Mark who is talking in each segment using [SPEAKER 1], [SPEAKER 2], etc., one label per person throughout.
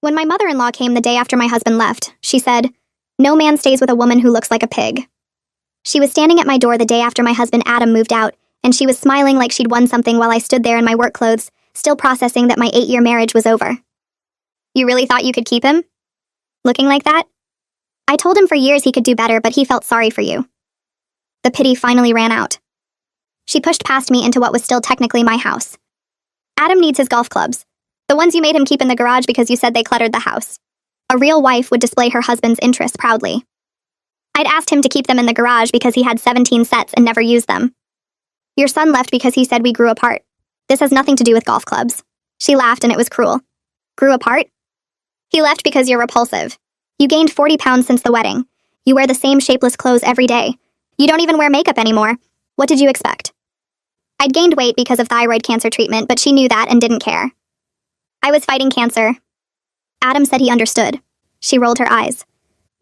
[SPEAKER 1] When my mother-in-law came the day after my husband left, she said, "No man stays with a woman who looks like a pig." She was standing at my door the day after my husband Adam moved out, and she was smiling like she'd won something while I stood there in my work clothes, still processing that my 8-year marriage was over. "You really thought you could keep him? Looking like that?" "I told him for years he could do better, but he felt sorry for you." The pity finally ran out. She pushed past me into what was still technically my house. "Adam needs his golf clubs. The ones you made him keep in the garage because you said they cluttered the house." A real wife would display her husband's interests proudly. "I'd asked him to keep them in the garage because he had 17 sets and never used them." "Your son left because he said we grew apart. This has nothing to do with golf clubs." She laughed and it was cruel. "Grew apart?" "He left because you're repulsive. You gained 40 pounds since the wedding. You wear the same shapeless clothes every day. You don't even wear makeup anymore. What did you expect?" I'd gained weight because of thyroid cancer treatment, but she knew that and didn't care. "I was fighting cancer." Adam said he understood. She rolled her eyes.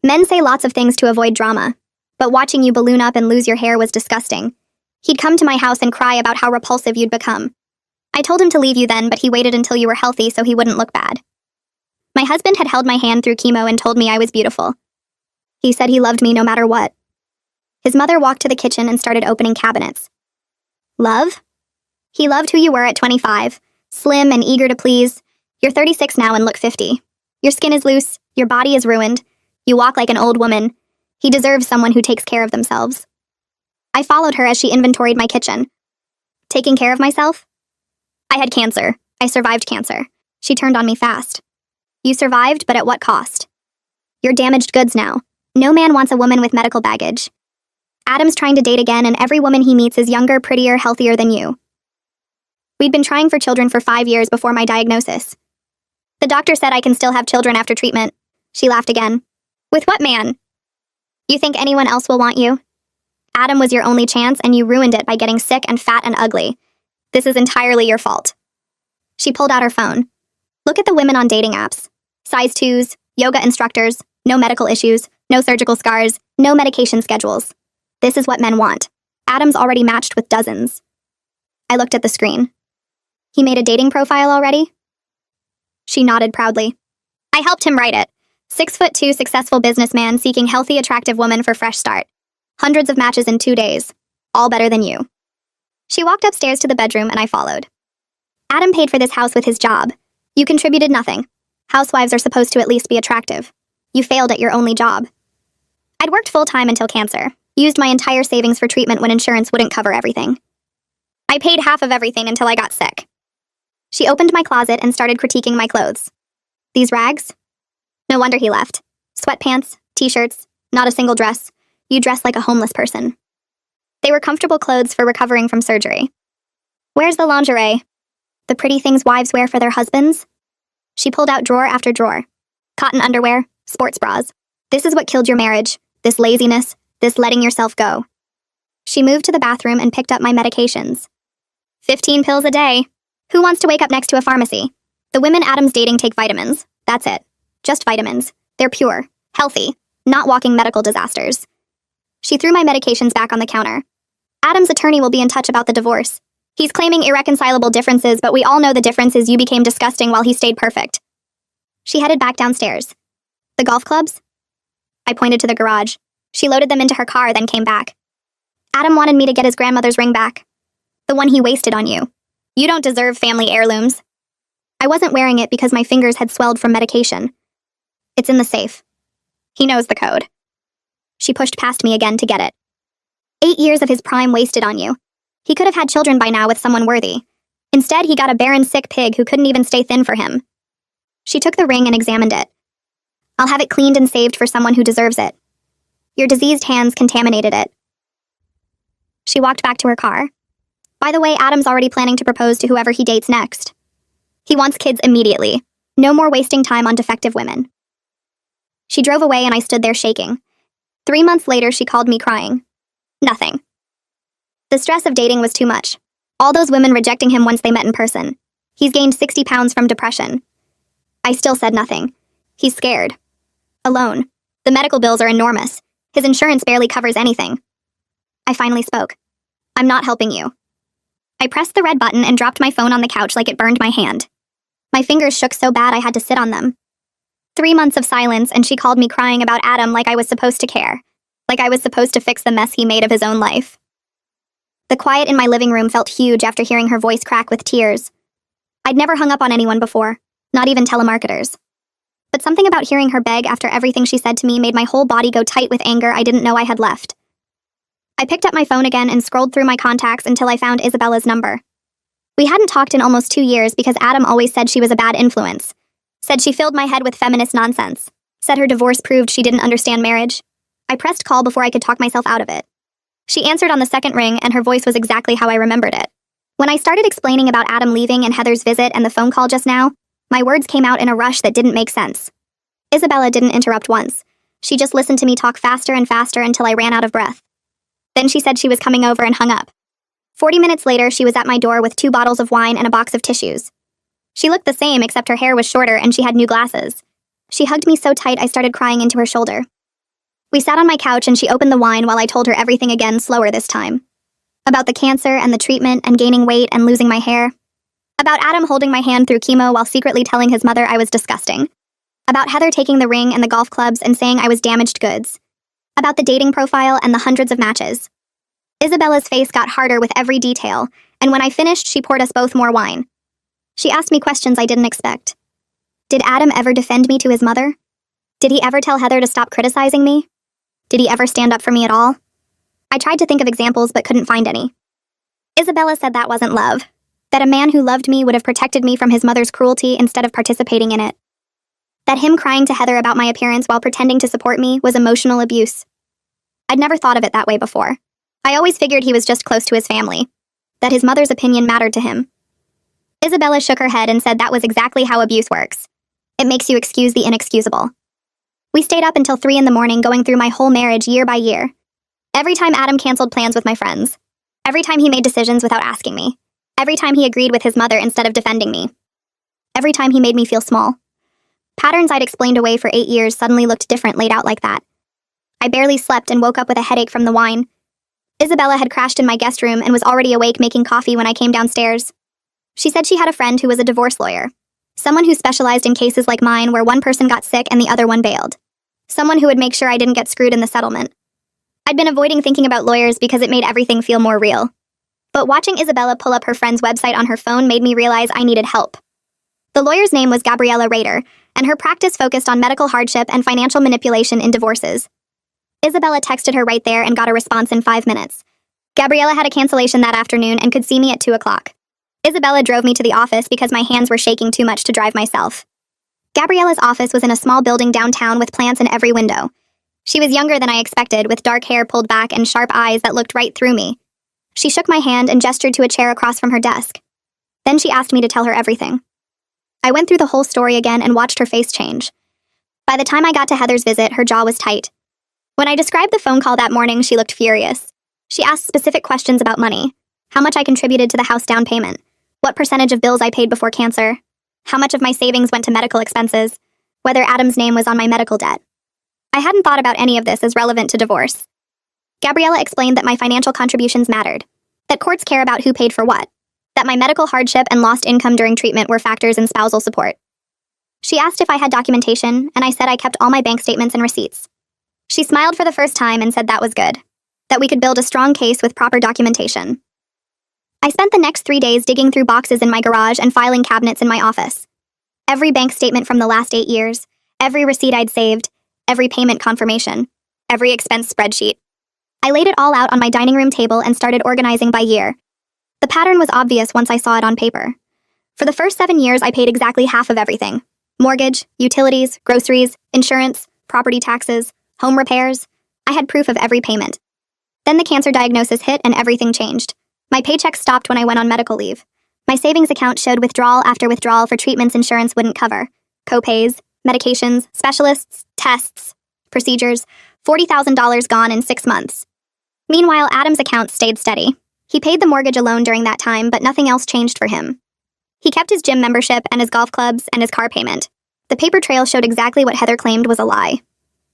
[SPEAKER 1] "Men say lots of things to avoid drama, but watching you balloon up and lose your hair was disgusting. He'd come to my house and cry about how repulsive you'd become. I told him to leave you then, but he waited until you were healthy so he wouldn't look bad. My husband had held my hand through chemo and told me I was beautiful. He said he loved me no matter what." His mother walked to the kitchen and started opening cabinets. "Love? He loved who you were at 25, slim and eager to please. You're 36 now and look 50. Your skin is loose, your body is ruined. You walk like an old woman. He deserves someone who takes care of themselves." I followed her as she inventoried my kitchen. "Taking care of myself? I had cancer. I survived cancer." She turned on me fast. "You survived, but at what cost? You're damaged goods now. No man wants a woman with medical baggage. Adam's trying to date again, and every woman he meets is younger, prettier, healthier than you. We'd been trying for children for 5 years before my diagnosis. The doctor said I can still have children after treatment." She laughed again. "With what man? You think anyone else will want you? Adam was your only chance, and you ruined it by getting sick and fat and ugly. This is entirely your fault." She pulled out her phone. "Look at the women on dating apps. Size 2s, yoga instructors, no medical issues, no surgical scars, no medication schedules. This is what men want. Adam's already matched with dozens." I looked at the screen. "He made a dating profile already?" She nodded proudly. "I helped him write it. 6'2" successful businessman seeking healthy, attractive woman for fresh start. Hundreds of matches in 2 days. All better than you." She walked upstairs to the bedroom and I followed. "Adam paid for this house with his job. You contributed nothing. Housewives are supposed to at least be attractive. You failed at your only job." I'd worked full-time until cancer. Used my entire savings for treatment when insurance wouldn't cover everything. I paid half of everything until I got sick. She opened my closet and started critiquing my clothes. "These rags? No wonder he left. Sweatpants, t-shirts, not a single dress. You dress like a homeless person." They were comfortable clothes for recovering from surgery. "Where's the lingerie? The pretty things wives wear for their husbands?" She pulled out drawer after drawer. Cotton underwear, sports bras. This is what killed your marriage. This laziness, this letting yourself go. She moved to the bathroom and picked up my medications. 15 pills a day. Who wants to wake up next to a pharmacy? The women Adam's dating take vitamins. That's it. Just vitamins. They're pure, healthy, not walking medical disasters. She threw my medications back on the counter. "Adam's attorney will be in touch about the divorce. He's claiming irreconcilable differences, but we all know the difference is you became disgusting while he stayed perfect." She headed back downstairs. "The golf clubs?" I pointed to the garage. She loaded them into her car, then came back. "Adam wanted me to get his grandmother's ring back. The one he wasted on you. You don't deserve family heirlooms." I wasn't wearing it because my fingers had swelled from medication. "It's in the safe. He knows the code." She pushed past me again to get it. 8 years of his prime wasted on you. He could have had children by now with someone worthy. Instead, he got a barren, sick pig who couldn't even stay thin for him. She took the ring and examined it. "I'll have it cleaned and saved for someone who deserves it. Your diseased hands contaminated it." She walked back to her car. "By the way, Adam's already planning to propose to whoever he dates next. He wants kids immediately. No more wasting time on defective women." She drove away and I stood there shaking. 3 months later, she called me crying. Nothing. The stress of dating was too much. All those women rejecting him once they met in person. He's gained 60 pounds from depression. I still said nothing. He's scared. Alone. The medical bills are enormous. His insurance barely covers anything. I finally spoke. "I'm not helping you." I pressed the red button and dropped my phone on the couch like it burned my hand. My fingers shook so bad I had to sit on them. 3 months of silence, and she called me crying about Adam like I was supposed to care. Like I was supposed to fix the mess he made of his own life. The quiet in my living room felt huge after hearing her voice crack with tears. I'd never hung up on anyone before, not even telemarketers. But something about hearing her beg after everything she said to me made my whole body go tight with anger I didn't know I had left. I picked up my phone again and scrolled through my contacts until I found Isabella's number. We hadn't talked in almost 2 years because Adam always said she was a bad influence. Said she filled my head with feminist nonsense. Said her divorce proved she didn't understand marriage. I pressed call before I could talk myself out of it. She answered on the second ring, and her voice was exactly how I remembered it. When I started explaining about Adam leaving and Heather's visit and the phone call just now, my words came out in a rush that didn't make sense. Isabella didn't interrupt once. She just listened to me talk faster and faster until I ran out of breath. Then she said she was coming over and hung up. 40 minutes later, she was at my door with 2 bottles of wine and a box of tissues. She looked the same, except her hair was shorter and she had new glasses. She hugged me so tight I started crying into her shoulder. We sat on my couch and she opened the wine while I told her everything again, slower this time. About the cancer and the treatment and gaining weight and losing my hair. About Adam holding my hand through chemo while secretly telling his mother I was disgusting. About Heather taking the ring and the golf clubs and saying I was damaged goods. About the dating profile and the hundreds of matches. Isabella's face got harder with every detail, and when I finished, she poured us both more wine. She asked me questions I didn't expect. Did Adam ever defend me to his mother? Did he ever tell Heather to stop criticizing me? Did he ever stand up for me at all? I tried to think of examples but couldn't find any. Isabella said that wasn't love. That a man who loved me would have protected me from his mother's cruelty instead of participating in it. That him crying to Heather about my appearance while pretending to support me was emotional abuse. I'd never thought of it that way before. I always figured he was just close to his family. That his mother's opinion mattered to him. Isabella shook her head and said that was exactly how abuse works. It makes you excuse the inexcusable. We stayed up until 3 in the morning going through my whole marriage year by year. Every time Adam canceled plans with my friends. Every time he made decisions without asking me. Every time he agreed with his mother instead of defending me. Every time he made me feel small. Patterns I'd explained away for 8 years suddenly looked different laid out like that. I barely slept and woke up with a headache from the wine. Isabella had crashed in my guest room and was already awake making coffee when I came downstairs. She said she had a friend who was a divorce lawyer. Someone who specialized in cases like mine where one person got sick and the other one bailed. Someone who would make sure I didn't get screwed in the settlement. I'd been avoiding thinking about lawyers because it made everything feel more real. But watching Isabella pull up her friend's website on her phone made me realize I needed help. The lawyer's name was Gabriella Rader, and her practice focused on medical hardship and financial manipulation in divorces. Isabella texted her right there and got a response in 5 minutes. Gabriella had a cancellation that afternoon and could see me at 2 o'clock. Isabella drove me to the office because my hands were shaking too much to drive myself. Gabriella's office was in a small building downtown with plants in every window. She was younger than I expected, with dark hair pulled back and sharp eyes that looked right through me. She shook my hand and gestured to a chair across from her desk. Then she asked me to tell her everything. I went through the whole story again and watched her face change. By the time I got to Heather's visit, her jaw was tight. When I described the phone call that morning, she looked furious. She asked specific questions about money. How much I contributed to the house down payment. What percentage of bills I paid before cancer. How much of my savings went to medical expenses. Whether Adam's name was on my medical debt. I hadn't thought about any of this as relevant to divorce. Gabriella explained that my financial contributions mattered. That courts care about who paid for what. That my medical hardship and lost income during treatment were factors in spousal support. She asked if I had documentation, and I said I kept all my bank statements and receipts. She smiled for the first time and said that was good. That we could build a strong case with proper documentation. I spent the next 3 days digging through boxes in my garage and filing cabinets in my office. Every bank statement from the last 8 years, every receipt I'd saved, every payment confirmation, every expense spreadsheet. I laid it all out on my dining room table and started organizing by year. The pattern was obvious once I saw it on paper. For the first 7 years, I paid exactly half of everything. Mortgage, utilities, groceries, insurance, property taxes, home repairs. I had proof of every payment. Then the cancer diagnosis hit and everything changed. My paycheck stopped when I went on medical leave. My savings account showed withdrawal after withdrawal for treatments insurance wouldn't cover. Co-pays, medications, specialists, tests, procedures, $40,000 gone in 6 months. Meanwhile, Adam's account stayed steady. He paid the mortgage alone during that time, but nothing else changed for him. He kept his gym membership and his golf clubs and his car payment. The paper trail showed exactly what Heather claimed was a lie.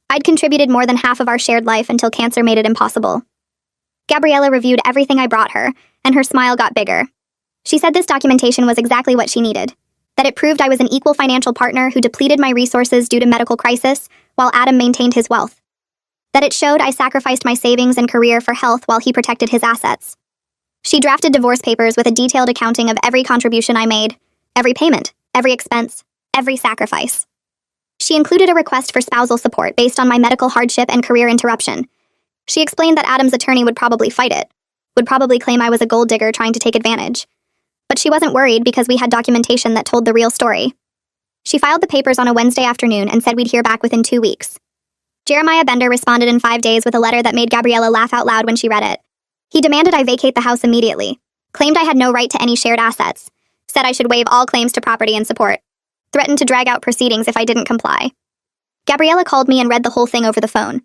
[SPEAKER 1] I'd contributed more than half of our shared life until cancer made it impossible. Gabriella reviewed everything I brought her, and her smile got bigger. She said this documentation was exactly what she needed. That it proved I was an equal financial partner who depleted my resources due to medical crisis, while Adam maintained his wealth. That it showed I sacrificed my savings and career for health while he protected his assets. She drafted divorce papers with a detailed accounting of every contribution I made, every payment, every expense, every sacrifice. She included a request for spousal support based on my medical hardship and career interruption. She explained that Adam's attorney would probably fight it, would probably claim I was a gold digger trying to take advantage. But she wasn't worried because we had documentation that told the real story. She filed the papers on a Wednesday afternoon and said we'd hear back within 2 weeks. Jeremiah Bender responded in 5 days with a letter that made Gabriella laugh out loud when she read it. He demanded I vacate the house immediately, claimed I had no right to any shared assets, said I should waive all claims to property and support, threatened to drag out proceedings if I didn't comply. Gabriella called me and read the whole thing over the phone.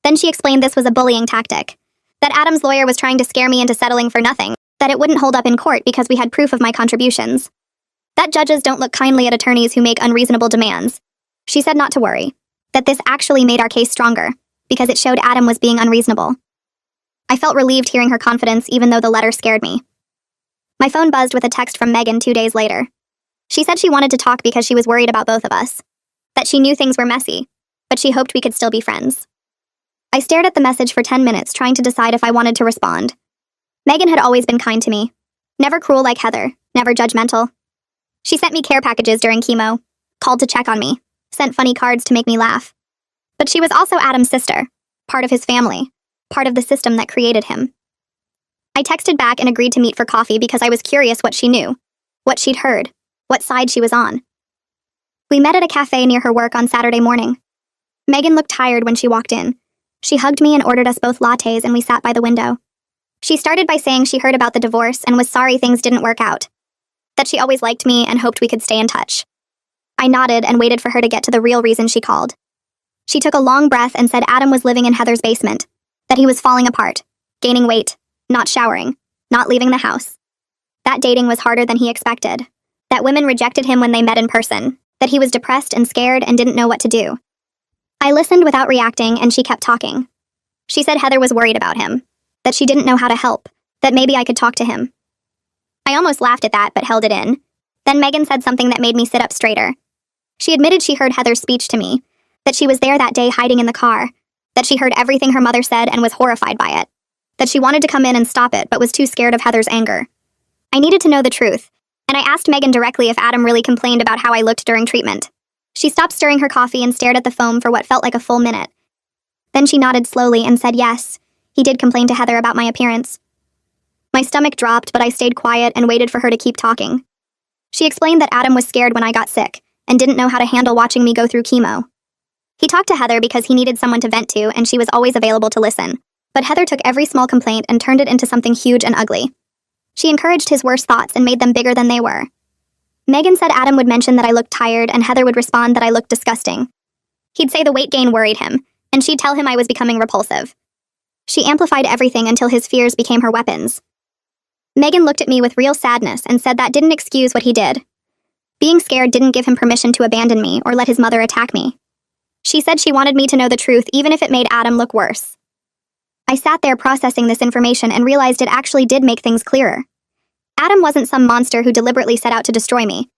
[SPEAKER 1] Then she explained this was a bullying tactic, that Adam's lawyer was trying to scare me into settling for nothing, that it wouldn't hold up in court because we had proof of my contributions. That judges don't look kindly at attorneys who make unreasonable demands. She said not to worry, that this actually made our case stronger, because it showed Adam was being unreasonable. I felt relieved hearing her confidence even though the letter scared me. My phone buzzed with a text from Megan 2 days later. She said she wanted to talk because she was worried about both of us, that she knew things were messy, but she hoped we could still be friends. I stared at the message for 10 minutes trying to decide if I wanted to respond. Megan had always been kind to me, never cruel like Heather, never judgmental. She sent me care packages during chemo, called to check on me, sent funny cards to make me laugh. But she was also Adam's sister, part of his family, part of the system that created him. I texted back and agreed to meet for coffee because I was curious what she knew, what she'd heard, what side she was on. We met at a cafe near her work on Saturday morning. Megan looked tired when she walked in. She hugged me and ordered us both lattes, and we sat by the window. She started by saying she heard about the divorce and was sorry things didn't work out, that she always liked me and hoped we could stay in touch. I nodded and waited for her to get to the real reason she called. She took a long breath and said Adam was living in Heather's basement, that he was falling apart, gaining weight, not showering, not leaving the house. That dating was harder than he expected, that women rejected him when they met in person, that he was depressed and scared and didn't know what to do. I listened without reacting, and she kept talking. She said Heather was worried about him, that she didn't know how to help, that maybe I could talk to him. I almost laughed at that but held it in. Then Megan said something that made me sit up straighter. She admitted she heard Heather's speech to me, that she was there that day hiding in the car, that she heard everything her mother said and was horrified by it, that she wanted to come in and stop it but was too scared of Heather's anger. I needed to know the truth, and I asked Megan directly if Adam really complained about how I looked during treatment. She stopped stirring her coffee and stared at the foam for what felt like a full minute. Then she nodded slowly and said yes, he did complain to Heather about my appearance. My stomach dropped, but I stayed quiet and waited for her to keep talking. She explained that Adam was scared when I got sick and didn't know how to handle watching me go through chemo. He talked to Heather because he needed someone to vent to, and she was always available to listen. But Heather took every small complaint and turned it into something huge and ugly. She encouraged his worst thoughts and made them bigger than they were. Megan said Adam would mention that I looked tired, and Heather would respond that I looked disgusting. He'd say the weight gain worried him, and she'd tell him I was becoming repulsive. She amplified everything until his fears became her weapons. Megan looked at me with real sadness and said that didn't excuse what he did. Being scared didn't give him permission to abandon me or let his mother attack me. She said she wanted me to know the truth even if it made Adam look worse. I sat there processing this information and realized it actually did make things clearer. Adam wasn't some monster who deliberately set out to destroy me.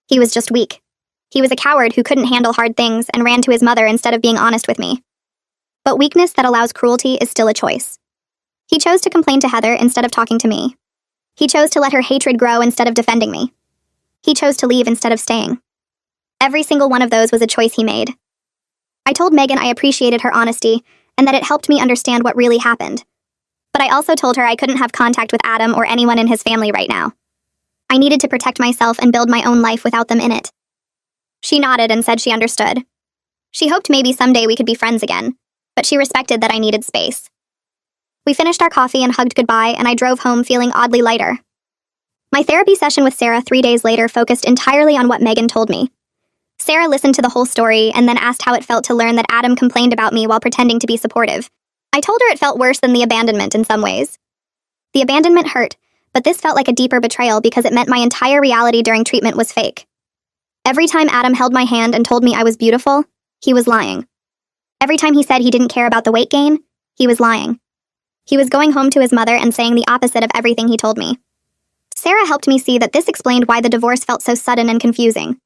[SPEAKER 1] He was just weak. He was a coward who couldn't handle hard things and ran to his mother instead of being honest with me. But weakness that allows cruelty is still a choice. He chose to complain to Heather instead of talking to me. He chose to let her hatred grow instead of defending me. He chose to leave instead of staying. Every single one of those was a choice he made. I told Megan I appreciated her honesty and that it helped me understand what really happened. But I also told her I couldn't have contact with Adam or anyone in his family right now. I needed to protect myself and build my own life without them in it. She nodded and said she understood. She hoped maybe someday we could be friends again, but she respected that I needed space. We finished our coffee and hugged goodbye, and I drove home feeling oddly lighter. My therapy session with Sarah 3 days later focused entirely on what Megan told me. Sarah listened to the whole story and then asked how it felt to learn that Adam complained about me while pretending to be supportive. I told her it felt worse than the abandonment in some ways. The abandonment hurt, but this felt like a deeper betrayal because it meant my entire reality during treatment was fake. Every time Adam held my hand and told me I was beautiful, he was lying. Every time he said he didn't care about the weight gain, he was lying. He was going home to his mother and saying the opposite of everything he told me. Sarah helped me see that this explained why the divorce felt so sudden and confusing.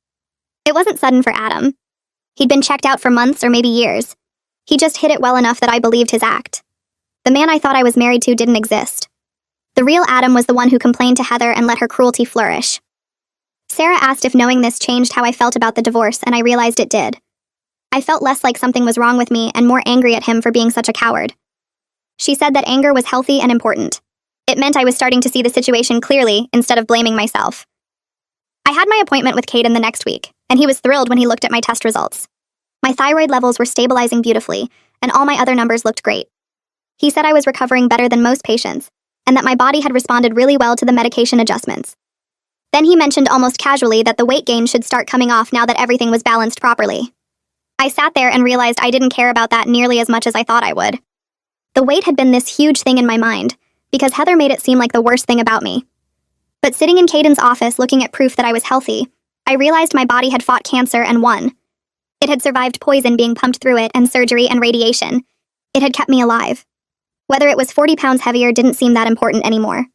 [SPEAKER 1] It wasn't sudden for Adam. He'd been checked out for months or maybe years. He just hid it well enough that I believed his act. The man I thought I was married to didn't exist. The real Adam was the one who complained to Heather and let her cruelty flourish. Sarah asked if knowing this changed how I felt about the divorce, and I realized it did. I felt less like something was wrong with me and more angry at him for being such a coward. She said that anger was healthy and important. It meant I was starting to see the situation clearly instead of blaming myself. I had my appointment with Caden the next week, and he was thrilled when he looked at my test results. My thyroid levels were stabilizing beautifully, and all my other numbers looked great. He said I was recovering better than most patients, and that my body had responded really well to the medication adjustments. Then he mentioned almost casually that the weight gain should start coming off now that everything was balanced properly. I sat there and realized I didn't care about that nearly as much as I thought I would. The weight had been this huge thing in my mind, because Heather made it seem like the worst thing about me. But sitting in Caden's office looking at proof that I was healthy, I realized my body had fought cancer and won. It had survived poison being pumped through it and surgery and radiation. It had kept me alive. Whether it was 40 pounds heavier didn't seem that important anymore.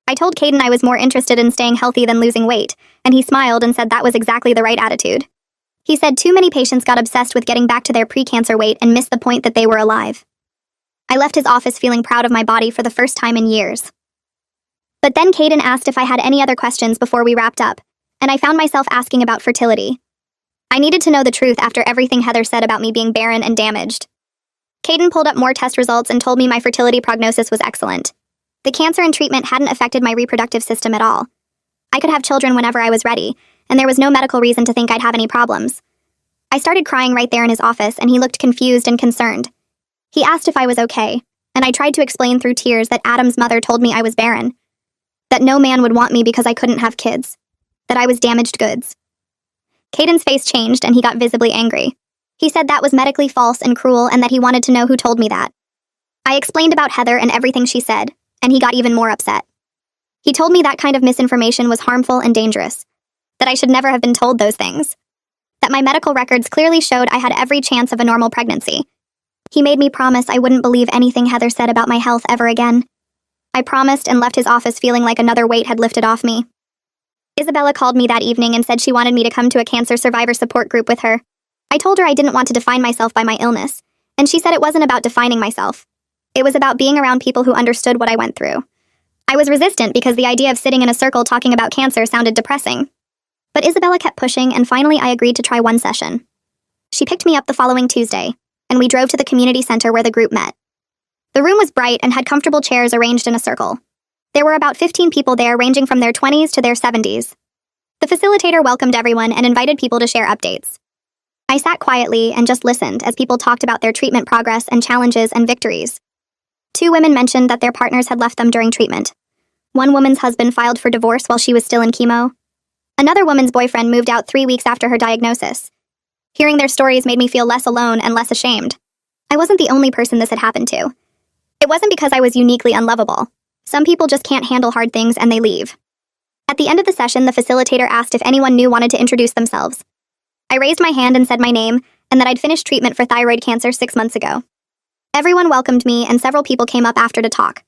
[SPEAKER 1] I told Caden I was more interested in staying healthy than losing weight, and he smiled and said that was exactly the right attitude. He said too many patients got obsessed with getting back to their pre-cancer weight and missed the point that they were alive. I left his office feeling proud of my body for the first time in years. But then Caden asked if I had any other questions before we wrapped up, and I found myself asking about fertility. I needed to know the truth after everything Heather said about me being barren and damaged. Caden pulled up more test results and told me my fertility prognosis was excellent. The cancer and treatment hadn't affected my reproductive system at all. I could have children whenever I was ready, and there was no medical reason to think I'd have any problems. I started crying right there in his office, and he looked confused and concerned. He asked if I was okay, and I tried to explain through tears that Adam's mother told me I was barren, that no man would want me because I couldn't have kids, that I was damaged goods. Caden's face changed, and he got visibly angry. He said that was medically false and cruel and that he wanted to know who told me that. I explained about Heather and everything she said, and he got even more upset. He told me that kind of misinformation was harmful and dangerous, that I should never have been told those things, that my medical records clearly showed I had every chance of a normal pregnancy. He made me promise I wouldn't believe anything Heather said about my health ever again. I promised and left his office feeling like another weight had lifted off me. Isabella called me that evening and said she wanted me to come to a cancer survivor support group with her. I told her I didn't want to define myself by my illness, and she said it wasn't about defining myself. It was about being around people who understood what I went through. I was resistant because the idea of sitting in a circle talking about cancer sounded depressing. But Isabella kept pushing, and finally I agreed to try one session. She picked me up the following Tuesday, and we drove to the community center where the group met. The room was bright and had comfortable chairs arranged in a circle. There were about 15 people there ranging from their 20s to their 70s. The facilitator welcomed everyone and invited people to share updates. I sat quietly and just listened as people talked about their treatment progress and challenges and victories. 2 women mentioned that their partners had left them during treatment. One woman's husband filed for divorce while she was still in chemo. Another woman's boyfriend moved out 3 weeks after her diagnosis. Hearing their stories made me feel less alone and less ashamed. I wasn't the only person this had happened to. It wasn't because I was uniquely unlovable. Some people just can't handle hard things and they leave. At the end of the session, the facilitator asked if anyone new wanted to introduce themselves. I raised my hand and said my name, and that I'd finished treatment for thyroid cancer 6 months ago. Everyone welcomed me, and several people came up after to talk.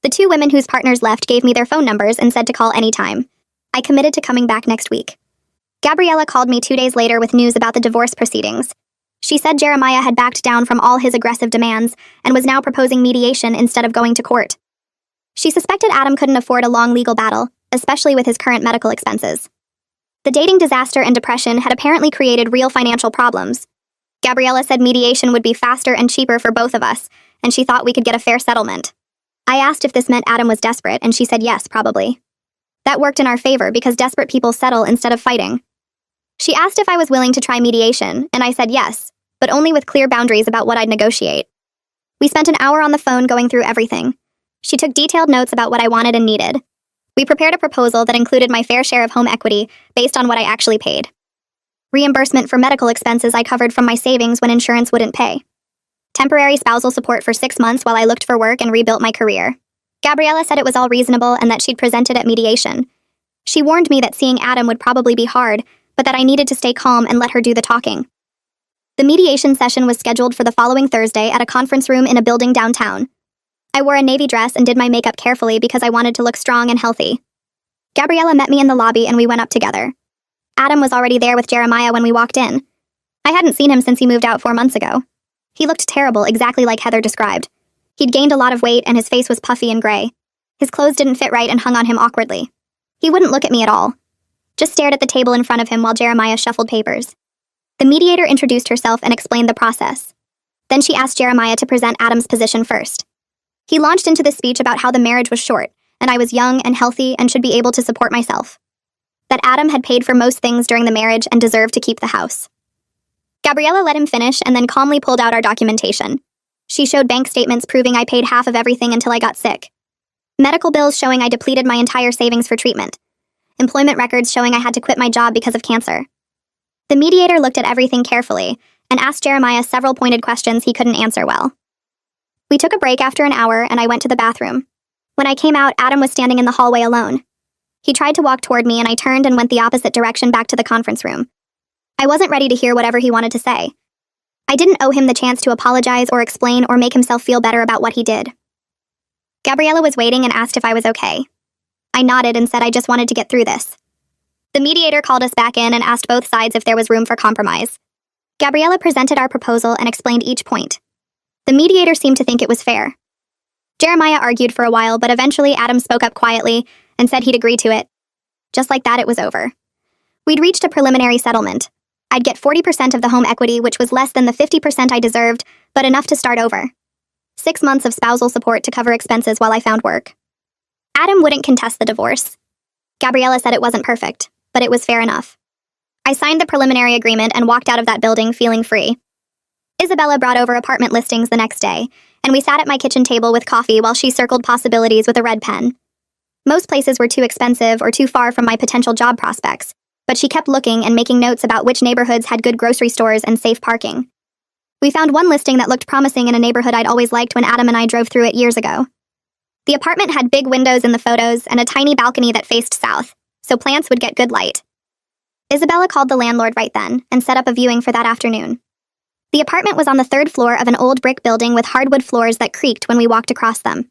[SPEAKER 1] The 2 women whose partners left gave me their phone numbers and said to call anytime. I committed to coming back next week. Gabriella called me 2 days later with news about the divorce proceedings. She said Jeremiah had backed down from all his aggressive demands and was now proposing mediation instead of going to court. She suspected Adam couldn't afford a long legal battle, especially with his current medical expenses. The dating disaster and depression had apparently created real financial problems. Gabriella said mediation would be faster and cheaper for both of us, and she thought we could get a fair settlement. I asked if this meant Adam was desperate, and she said yes, probably. That worked in our favor because desperate people settle instead of fighting. She asked if I was willing to try mediation, and I said yes, but only with clear boundaries about what I'd negotiate. We spent an hour on the phone going through everything. She took detailed notes about what I wanted and needed. We prepared a proposal that included my fair share of home equity based on what I actually paid. Reimbursement for medical expenses I covered from my savings when insurance wouldn't pay. Temporary spousal support for 6 months while I looked for work and rebuilt my career. Gabriella said it was all reasonable and that she'd present it at mediation. She warned me that seeing Adam would probably be hard, but that I needed to stay calm and let her do the talking. The mediation session was scheduled for the following Thursday at a conference room in a building downtown. I wore a navy dress and did my makeup carefully because I wanted to look strong and healthy. Gabriella met me in the lobby and we went up together. Adam was already there with Jeremiah when we walked in. I hadn't seen him since he moved out 4 months ago. He looked terrible, exactly like Heather described. He'd gained a lot of weight and his face was puffy and gray. His clothes didn't fit right and hung on him awkwardly. He wouldn't look at me at all. Just stared at the table in front of him while Jeremiah shuffled papers. The mediator introduced herself and explained the process. Then she asked Jeremiah to present Adam's position first. He launched into this speech about how the marriage was short, and I was young and healthy and should be able to support myself. That Adam had paid for most things during the marriage and deserved to keep the house. Gabriella let him finish and then calmly pulled out our documentation. She showed bank statements proving I paid half of everything until I got sick. Medical bills showing I depleted my entire savings for treatment. Employment records showing I had to quit my job because of cancer. The mediator looked at everything carefully and asked Jeremiah several pointed questions he couldn't answer well. We took a break after an hour and I went to the bathroom. When I came out, Adam was standing in the hallway alone. He tried to walk toward me and I turned and went the opposite direction back to the conference room. I wasn't ready to hear whatever he wanted to say. I didn't owe him the chance to apologize or explain or make himself feel better about what he did. Gabriella was waiting and asked if I was okay. I nodded and said I just wanted to get through this. The mediator called us back in and asked both sides if there was room for compromise. Gabriella presented our proposal and explained each point. The mediator seemed to think it was fair. Jeremiah argued for a while, but eventually Adam spoke up quietly and said he'd agree to it. Just like that, it was over. We'd reached a preliminary settlement. I'd get 40% of the home equity, which was less than the 50% I deserved, but enough to start over. 6 months of spousal support to cover expenses while I found work. Adam wouldn't contest the divorce. Gabriella said it wasn't perfect, but it was fair enough. I signed the preliminary agreement and walked out of that building feeling free. Isabella brought over apartment listings the next day, and we sat at my kitchen table with coffee while she circled possibilities with a red pen. Most places were too expensive or too far from my potential job prospects, but she kept looking and making notes about which neighborhoods had good grocery stores and safe parking. We found one listing that looked promising in a neighborhood I'd always liked when Adam and I drove through it years ago. The apartment had big windows in the photos and a tiny balcony that faced south, so plants would get good light. Isabella called the landlord right then and set up a viewing for that afternoon. The apartment was on the 3rd floor of an old brick building with hardwood floors that creaked when we walked across them.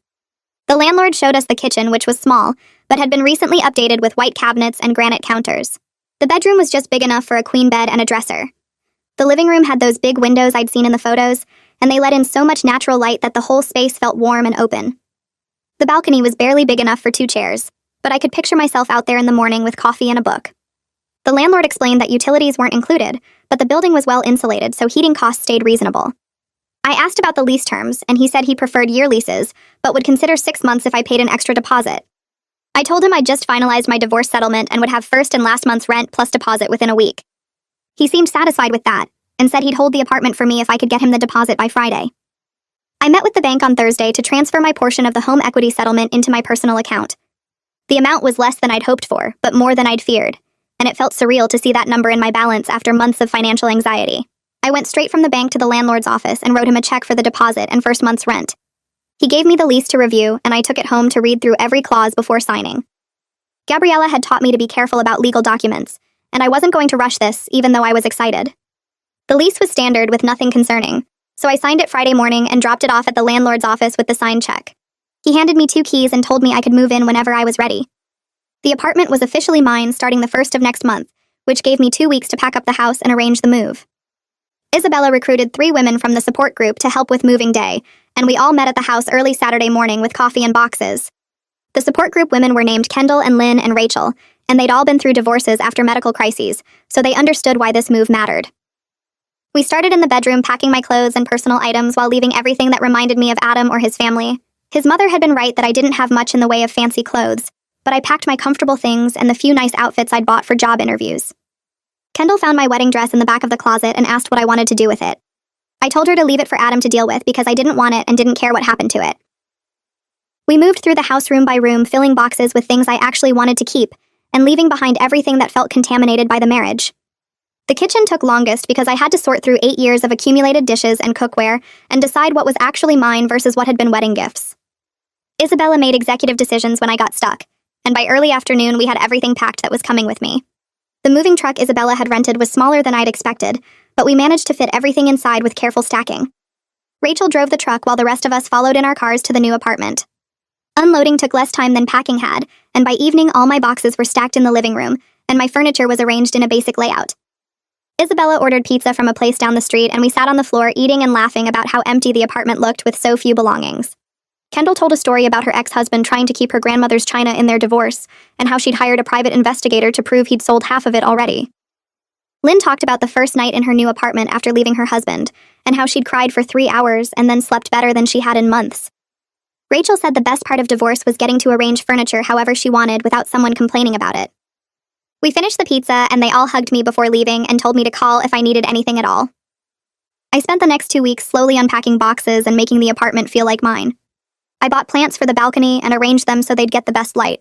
[SPEAKER 1] The landlord showed us the kitchen, which was small, but had been recently updated with white cabinets and granite counters. The bedroom was just big enough for a queen bed and a dresser. The living room had those big windows I'd seen in the photos, and they let in so much natural light that the whole space felt warm and open. The balcony was barely big enough for 2 chairs, but I could picture myself out there in the morning with coffee and a book. The landlord explained that utilities weren't included, but the building was well insulated, so heating costs stayed reasonable. I asked about the lease terms, and he said he preferred year leases, but would consider 6 months if I paid an extra deposit. I told him I'd just finalized my divorce settlement and would have first and last month's rent plus deposit within a week. He seemed satisfied with that, and said he'd hold the apartment for me if I could get him the deposit by Friday. I met with the bank on Thursday to transfer my portion of the home equity settlement into my personal account. The amount was less than I'd hoped for, but more than I'd feared, and it felt surreal to see that number in my balance after months of financial anxiety. I went straight from the bank to the landlord's office and wrote him a check for the deposit and first month's rent. He gave me the lease to review, and I took it home to read through every clause before signing. Gabriella had taught me to be careful about legal documents, and I wasn't going to rush this, even though I was excited. The lease was standard with nothing concerning, so I signed it Friday morning and dropped it off at the landlord's office with the signed check. He handed me 2 keys and told me I could move in whenever I was ready. The apartment was officially mine starting the 1st of next month, which gave me 2 weeks to pack up the house and arrange the move. Isabella recruited 3 women from the support group to help with moving day, and we all met at the house early Saturday morning with coffee and boxes. The support group women were named Kendall and Lynn and Rachel, and they'd all been through divorces after medical crises, so they understood why this move mattered. We started in the bedroom packing my clothes and personal items while leaving everything that reminded me of Adam or his family. His mother had been right that I didn't have much in the way of fancy clothes, but I packed my comfortable things and the few nice outfits I'd bought for job interviews. Kendall found my wedding dress in the back of the closet and asked what I wanted to do with it. I told her to leave it for Adam to deal with because I didn't want it and didn't care what happened to it. We moved through the house room by room, filling boxes with things I actually wanted to keep, and leaving behind everything that felt contaminated by the marriage. The kitchen took longest because I had to sort through 8 years of accumulated dishes and cookware and decide what was actually mine versus what had been wedding gifts. Isabella made executive decisions when I got stuck, and by early afternoon we had everything packed that was coming with me. The moving truck Isabella had rented was smaller than I'd expected, but we managed to fit everything inside with careful stacking. Rachel drove the truck while the rest of us followed in our cars to the new apartment. Unloading took less time than packing had, and by evening all my boxes were stacked in the living room, and my furniture was arranged in a basic layout. Isabella ordered pizza from a place down the street, and we sat on the floor eating and laughing about how empty the apartment looked with so few belongings. Kendall told a story about her ex-husband trying to keep her grandmother's china in their divorce, and how she'd hired a private investigator to prove he'd sold half of it already. Lynn talked about the first night in her new apartment after leaving her husband, and how she'd cried for 3 hours and then slept better than she had in months. Rachel said the best part of divorce was getting to arrange furniture however she wanted without someone complaining about it. We finished the pizza, and they all hugged me before leaving and told me to call if I needed anything at all. I spent the next 2 weeks slowly unpacking boxes and making the apartment feel like mine. I bought plants for the balcony and arranged them so they'd get the best light.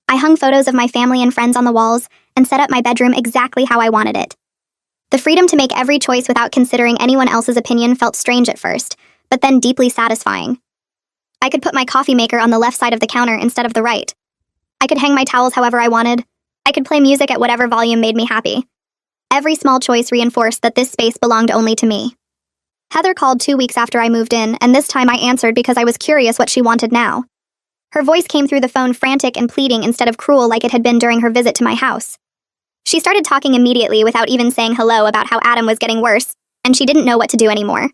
[SPEAKER 1] I hung photos of my family and friends on the walls and set up my bedroom exactly how I wanted it. The freedom to make every choice without considering anyone else's opinion felt strange at first, but then deeply satisfying. I could put my coffee maker on the left side of the counter instead of the right. I could hang my towels however I wanted. I could play music at whatever volume made me happy. Every small choice reinforced that this space belonged only to me. Heather called 2 weeks after I moved in, and this time I answered because I was curious what she wanted now. Her voice came through the phone frantic and pleading instead of cruel like it had been during her visit to my house. She started talking immediately without even saying hello about how Adam was getting worse, and she didn't know what to do anymore.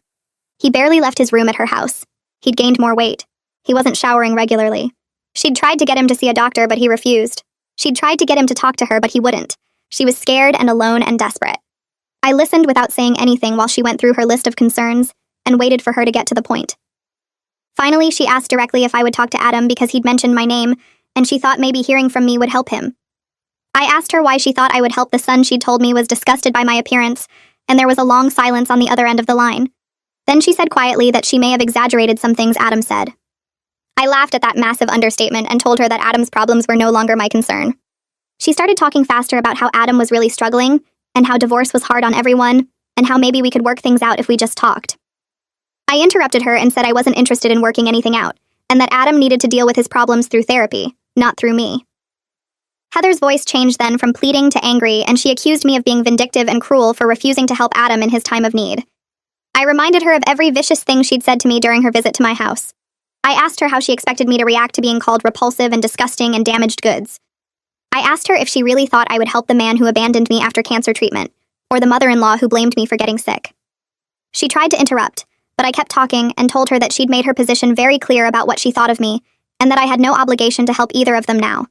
[SPEAKER 1] He barely left his room at her house. He'd gained more weight. He wasn't showering regularly. She'd tried to get him to see a doctor, but he refused. She'd tried to get him to talk to her, but he wouldn't. She was scared and alone and desperate. I listened without saying anything while she went through her list of concerns and waited for her to get to the point. Finally, she asked directly if I would talk to Adam because he'd mentioned my name, and she thought maybe hearing from me would help him. I asked her why she thought I would help the son she'd told me was disgusted by my appearance, and there was a long silence on the other end of the line. Then she said quietly that she may have exaggerated some things Adam said. I laughed at that massive understatement and told her that Adam's problems were no longer my concern. She started talking faster about how Adam was really struggling, and how divorce was hard on everyone, and how maybe we could work things out if we just talked. I interrupted her and said I wasn't interested in working anything out, and that Adam needed to deal with his problems through therapy, not through me. Heather's voice changed then from pleading to angry, and she accused me of being vindictive and cruel for refusing to help Adam in his time of need. I reminded her of every vicious thing she'd said to me during her visit to my house. I asked her how she expected me to react to being called repulsive and disgusting and damaged goods. I asked her if she really thought I would help the man who abandoned me after cancer treatment, or the mother-in-law who blamed me for getting sick. She tried to interrupt, but I kept talking and told her that she'd made her position very clear about what she thought of me, and that I had no obligation to help either of them now.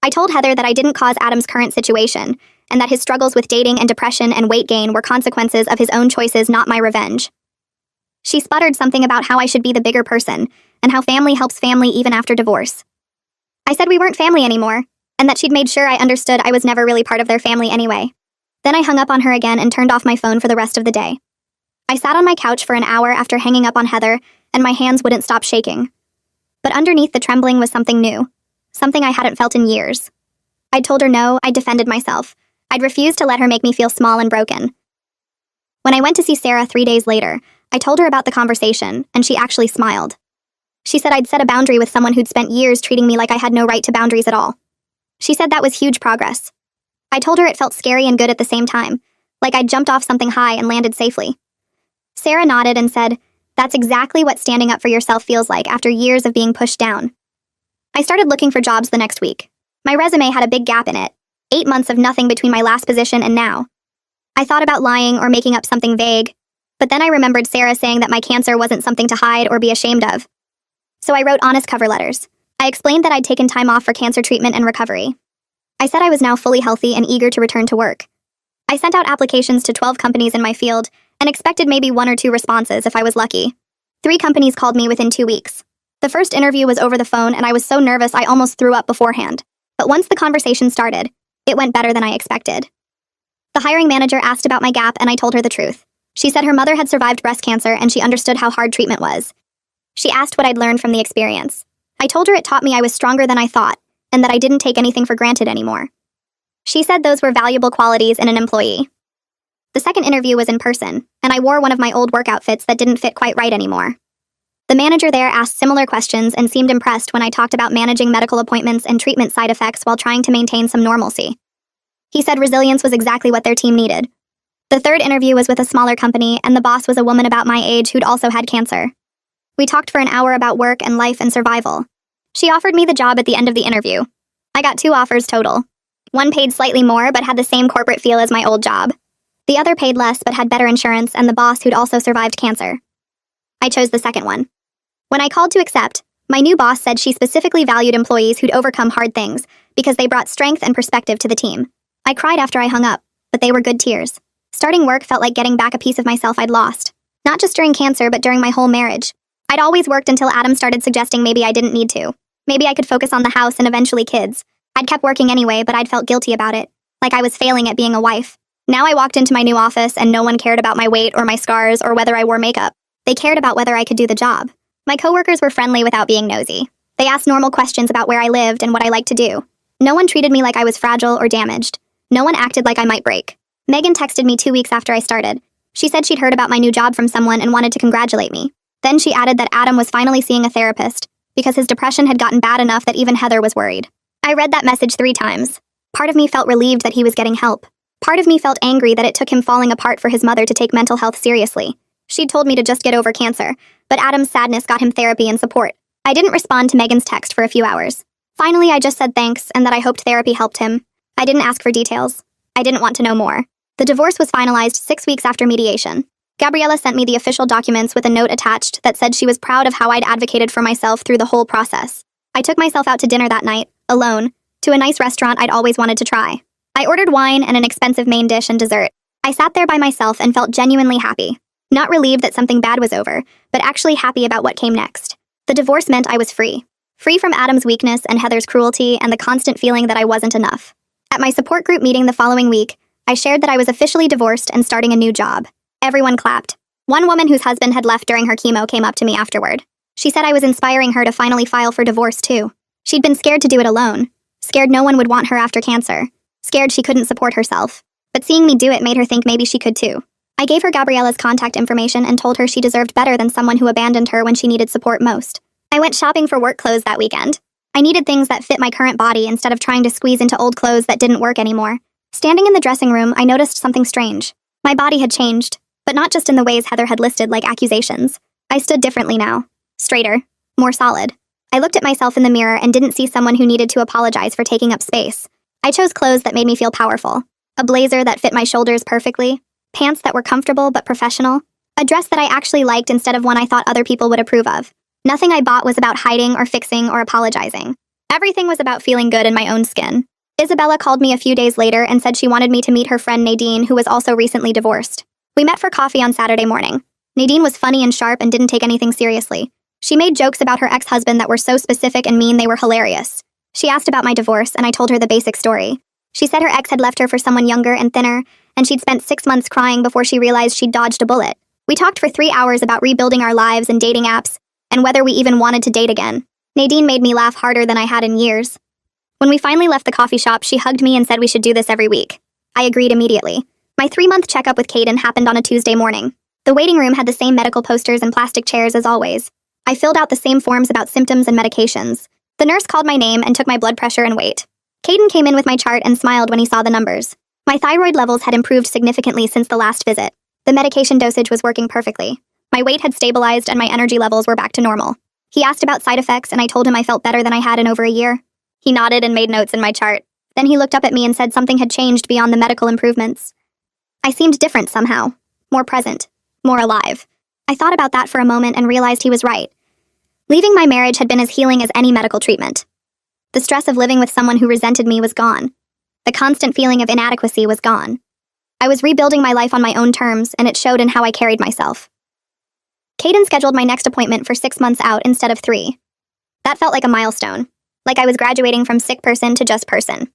[SPEAKER 1] I told Heather that I didn't cause Adam's current situation, and that his struggles with dating and depression and weight gain were consequences of his own choices, not my revenge. She sputtered something about how I should be the bigger person, and how family helps family even after divorce. I said we weren't family anymore, and that she'd made sure I understood I was never really part of their family anyway. Then I hung up on her again and turned off my phone for the rest of the day. I sat on my couch for an hour after hanging up on Heather, and my hands wouldn't stop shaking. But underneath the trembling was something new, something I hadn't felt in years. I'd told her no, I'd defended myself. I'd refused to let her make me feel small and broken. When I went to see Sarah 3 days later, I told her about the conversation, and she actually smiled. She said I'd set a boundary with someone who'd spent years treating me like I had no right to boundaries at all. She said that was huge progress. I told her it felt scary and good at the same time, like I'd jumped off something high and landed safely. Sarah nodded and said, "That's exactly what standing up for yourself feels like after years of being pushed down." I started looking for jobs the next week. My resume had a big gap in it, 8 months of nothing between my last position and now. I thought about lying or making up something vague, but then I remembered Sarah saying that my cancer wasn't something to hide or be ashamed of. So I wrote honest cover letters. I explained that I'd taken time off for cancer treatment and recovery. I said I was now fully healthy and eager to return to work. I sent out applications to 12 companies in my field and expected maybe 1 or 2 responses if I was lucky. 3 companies called me within 2 weeks. The first interview was over the phone, and I was so nervous I almost threw up beforehand. But once the conversation started, it went better than I expected. The hiring manager asked about my gap, and I told her the truth. She said her mother had survived breast cancer, and she understood how hard treatment was. She asked what I'd learned from the experience. I told her it taught me I was stronger than I thought, and that I didn't take anything for granted anymore. She said those were valuable qualities in an employee. The second interview was in person, and I wore one of my old work outfits that didn't fit quite right anymore. The manager there asked similar questions and seemed impressed when I talked about managing medical appointments and treatment side effects while trying to maintain some normalcy. He said resilience was exactly what their team needed. The third interview was with a smaller company, and the boss was a woman about my age who'd also had cancer. We talked for an hour about work and life and survival. She offered me the job at the end of the interview. I got 2 offers total. One paid slightly more but had the same corporate feel as my old job. The other paid less but had better insurance and the boss who'd also survived cancer. I chose the second one. When I called to accept, my new boss said she specifically valued employees who'd overcome hard things because they brought strength and perspective to the team. I cried after I hung up, but they were good tears. Starting work felt like getting back a piece of myself I'd lost. Not just during cancer, but during my whole marriage. I'd always worked until Adam started suggesting maybe I didn't need to. Maybe I could focus on the house and eventually kids. I'd kept working anyway, but I'd felt guilty about it. Like I was failing at being a wife. Now I walked into my new office and no one cared about my weight or my scars or whether I wore makeup. They cared about whether I could do the job. My coworkers were friendly without being nosy. They asked normal questions about where I lived and what I liked to do. No one treated me like I was fragile or damaged. No one acted like I might break. Megan texted me 2 weeks after I started. She said she'd heard about my new job from someone and wanted to congratulate me. Then she added that Adam was finally seeing a therapist because his depression had gotten bad enough that even Heather was worried. I read that message 3 times. Part of me felt relieved that he was getting help. Part of me felt angry that it took him falling apart for his mother to take mental health seriously. She'd told me to just get over cancer, but Adam's sadness got him therapy and support. I didn't respond to Megan's text for a few hours. Finally, I just said thanks and that I hoped therapy helped him. I didn't ask for details. I didn't want to know more. The divorce was finalized 6 weeks after mediation. Gabriella sent me the official documents with a note attached that said she was proud of how I'd advocated for myself through the whole process. I took myself out to dinner that night, alone, to a nice restaurant I'd always wanted to try. I ordered wine and an expensive main dish and dessert. I sat there by myself and felt genuinely happy. Not relieved that something bad was over, but actually happy about what came next. The divorce meant I was free. Free from Adam's weakness and Heather's cruelty and the constant feeling that I wasn't enough. At my support group meeting the following week, I shared that I was officially divorced and starting a new job. Everyone clapped. One woman whose husband had left during her chemo came up to me afterward. She said I was inspiring her to finally file for divorce too. She'd been scared to do it alone. Scared no one would want her after cancer. Scared she couldn't support herself. But seeing me do it made her think maybe she could too. I gave her Gabriella's contact information and told her she deserved better than someone who abandoned her when she needed support most. I went shopping for work clothes that weekend. I needed things that fit my current body instead of trying to squeeze into old clothes that didn't work anymore. Standing in the dressing room, I noticed something strange. My body had changed, but not just in the ways Heather had listed like accusations. I stood differently now. Straighter. More solid. I looked at myself in the mirror and didn't see someone who needed to apologize for taking up space. I chose clothes that made me feel powerful. A blazer that fit my shoulders perfectly. Pants that were comfortable but professional. A dress that I actually liked instead of one I thought other people would approve of. Nothing I bought was about hiding or fixing or apologizing. Everything was about feeling good in my own skin. Isabella called me a few days later and said she wanted me to meet her friend Nadine, who was also recently divorced. We met for coffee on Saturday morning. Nadine was funny and sharp and didn't take anything seriously. She made jokes about her ex-husband that were so specific and mean they were hilarious. She asked about my divorce, and I told her the basic story. She said her ex had left her for someone younger and thinner, and she'd spent 6 months crying before she realized she'd dodged a bullet. We talked for 3 hours about rebuilding our lives and dating apps, and whether we even wanted to date again. Nadine made me laugh harder than I had in years. When we finally left the coffee shop, she hugged me and said we should do this every week. I agreed immediately. My 3-month checkup with Caden happened on a Tuesday morning. The waiting room had the same medical posters and plastic chairs as always. I filled out the same forms about symptoms and medications. The nurse called my name and took my blood pressure and weight. Caden came in with my chart and smiled when he saw the numbers. My thyroid levels had improved significantly since the last visit. The medication dosage was working perfectly. My weight had stabilized and my energy levels were back to normal. He asked about side effects and I told him I felt better than I had in over a year. He nodded and made notes in my chart. Then he looked up at me and said something had changed beyond the medical improvements. I seemed different somehow. More present. More alive. I thought about that for a moment and realized he was right. Leaving my marriage had been as healing as any medical treatment. The stress of living with someone who resented me was gone. The constant feeling of inadequacy was gone. I was rebuilding my life on my own terms, and it showed in how I carried myself. Caden scheduled my next appointment for 6 months out instead of 3. That felt like a milestone. Like I was graduating from sick person to just person.